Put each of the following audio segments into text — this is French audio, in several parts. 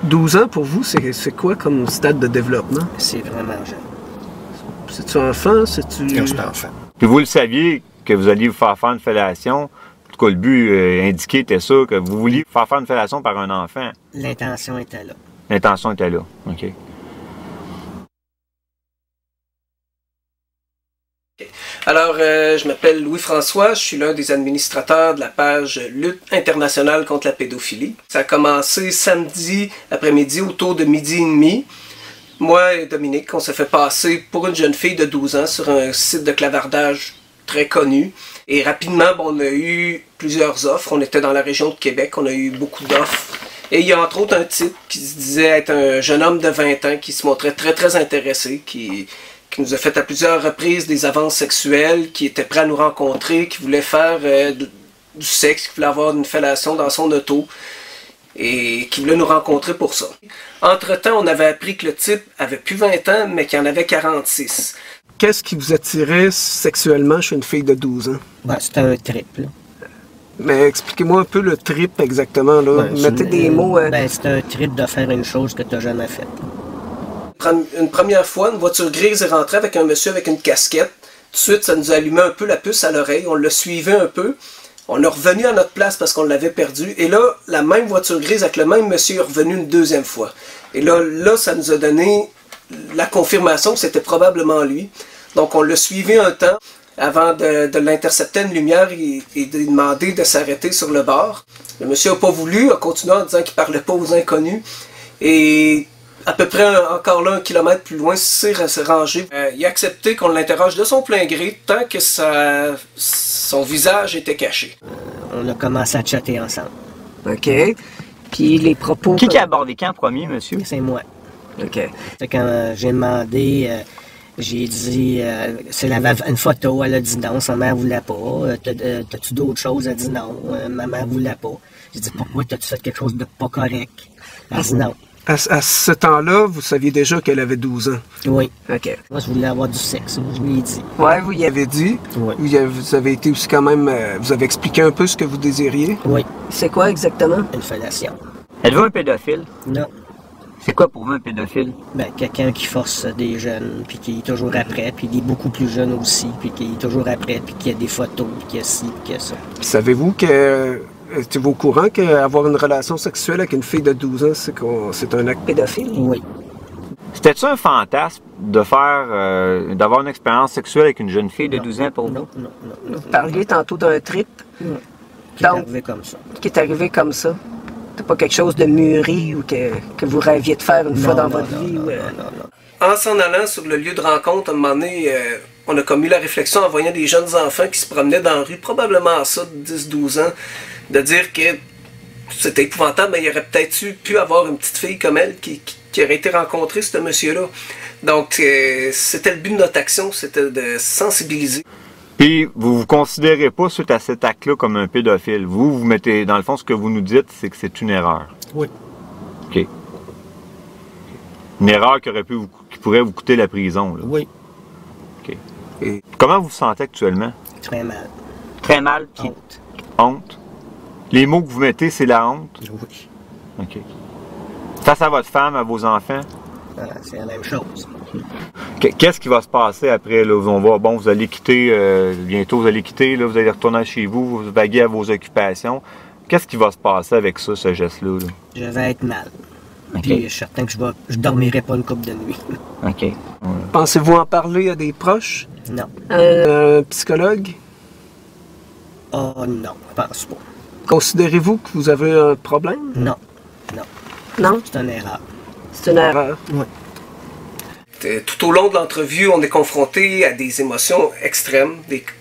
12 ans, pour vous, c'est quoi comme stade de développement? C'est vraiment jeune. C'est-tu enfant? C'est-tu... Non, c'est enfant. Puis vous le saviez que vous alliez vous faire une fellation. En tout cas, le but indiqué était ça, que vous vouliez faire une fellation par un enfant. L'intention était là. L'intention était là. OK. Alors, je m'appelle Louis-François, je suis l'un des administrateurs de la page Lutte internationale contre la pédophilie. Ça a commencé samedi après-midi autour de 12h30. Moi et Dominique, on s'est fait passer pour une jeune fille de 12 ans sur un site de clavardage très connu. Et rapidement, on a eu plusieurs offres. On était dans la région de Québec, on a eu beaucoup d'offres. Et il y a entre autres un type qui se disait être un jeune homme de 20 ans qui se montrait très intéressé, qui nous a fait à plusieurs reprises des avances sexuelles, qui était prêt à nous rencontrer, qui voulait faire du sexe, qui voulait avoir une fellation dans son auto et qui voulait nous rencontrer pour ça. Entre-temps, on avait appris que le type avait plus 20 ans, mais qu'il en avait 46. Qu'est-ce qui vous attirait sexuellement chez une fille de 12 ans? Ben, c'était un trip, là. Mais expliquez-moi un peu le trip exactement, là. Ben, mettez des mots... Ben, c'était un trip de faire une chose que tu n'as jamais faite. Une première fois, une voiture grise est rentrée avec un monsieur avec une casquette. Tout de suite, ça nous a allumé un peu la puce à l'oreille. On l'a suivi un peu. On est revenu à notre place parce qu'on l'avait perdu. Et là, la même voiture grise avec le même monsieur est revenu une deuxième fois. Et là, ça nous a donné la confirmation que c'était probablement lui. Donc, on l'a suivi un temps avant de l'intercepter à une lumière et de lui demander de s'arrêter sur le bord. Le monsieur n'a pas voulu, a continué en disant qu'il ne parlait pas aux inconnus. Et à peu près encore là, 1 kilomètre plus loin, s'est rangé. Il a accepté qu'on l'interroge de son plein gré tant que son visage était caché. On a commencé à chatter ensemble. OK. Puis les propos... Qui a abordé quand premier, monsieur? C'est moi. OK. Quand j'ai demandé, j'ai dit, elle avait une photo, elle a dit non, sa mère voulait pas. T'as-tu d'autres choses? Elle a dit non, ma mère voulait pas. J'ai dit, pourquoi t'as-tu fait quelque chose de pas correct? Elle a dit non. À ce temps-là, vous saviez déjà qu'elle avait 12 ans? Oui. OK. Moi, je voulais avoir du sexe, je lui ai dit. Ouais, vous y avez dit? Oui. Vous avez été aussi quand même... vous avez expliqué un peu ce que vous désiriez? Oui. C'est quoi exactement? Une fellation. Êtes-vous un pédophile? Non. C'est quoi pour vous un pédophile? Ben, quelqu'un qui force des jeunes, puis qui est toujours après, puis il est beaucoup plus jeune aussi, puis qui est toujours après, puis qui a des photos, puis qui a ci, puis qui a ça. Savez-vous que... Êtes-vous au courant qu'avoir une relation sexuelle avec une fille de 12 ans, c'est un acte pédophile? Oui. C'était-tu un fantasme de faire, d'avoir une expérience sexuelle avec une jeune fille de 12 ans pour vous? Non. Vous parliez tantôt d'un trip. Qui est arrivé comme ça. Qui est arrivé comme ça. C'est pas quelque chose de mûri ou que vous rêviez de faire une fois dans votre vie? Non. En s'en allant sur le lieu de rencontre, à un moment donné, on a commis la réflexion en voyant des jeunes enfants qui se promenaient dans la rue, probablement à ça, de 10-12 ans, de dire que c'était épouvantable, mais il y aurait peut-être pu avoir une petite fille comme elle qui aurait été rencontrée, ce monsieur-là. Donc, c'était le but de notre action, c'était de sensibiliser. Puis, vous vous considérez pas, suite à cet acte-là, comme un pédophile. Vous mettez, dans le fond, ce que vous nous dites, c'est que c'est une erreur. Oui. OK. Une erreur qui pourrait vous coûter la prison, là. Oui. OK. Et comment vous vous sentez actuellement? Très mal. Très mal. Puis Honte. honte. Les mots que vous mettez, c'est la honte? Oui. OK. Face à votre femme, à vos enfants? C'est la même chose. Qu'est-ce qui va se passer après? Là? On va, bon, vous allez quitter, bientôt vous allez quitter, là, vous allez retourner chez vous, vous vaguez à vos occupations. Qu'est-ce qui va se passer avec ça, ce geste-là? Là? Je vais être mal. OK. Puis je suis certain que je dormirai pas une couple de nuit. OK. Ouais. Pensez-vous en parler à des proches? Non. Un psychologue? Oh non, je pense pas. Considérez-vous que vous avez un problème? Non. Non? C'est une erreur. C'est une erreur. Oui. Tout au long de l'entrevue, on est confronté à des émotions extrêmes,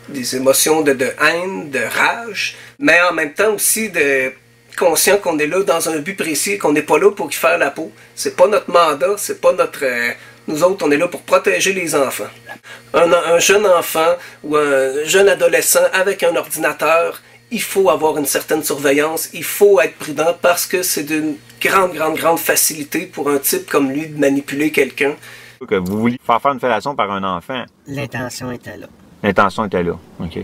des émotions de haine, de rage, mais en même temps aussi de conscient qu'on est là dans un but précis, qu'on n'est pas là pour y faire la peau. C'est pas notre mandat, c'est pas notre... nous autres, on est là pour protéger les enfants. Un jeune enfant ou un jeune adolescent avec un ordinateur, il faut avoir une certaine surveillance, il faut être prudent parce que c'est d'une grande facilité pour un type comme lui de manipuler quelqu'un. Que vous vouliez faire une fellation par un enfant. L'intention était là. L'intention était là. OK.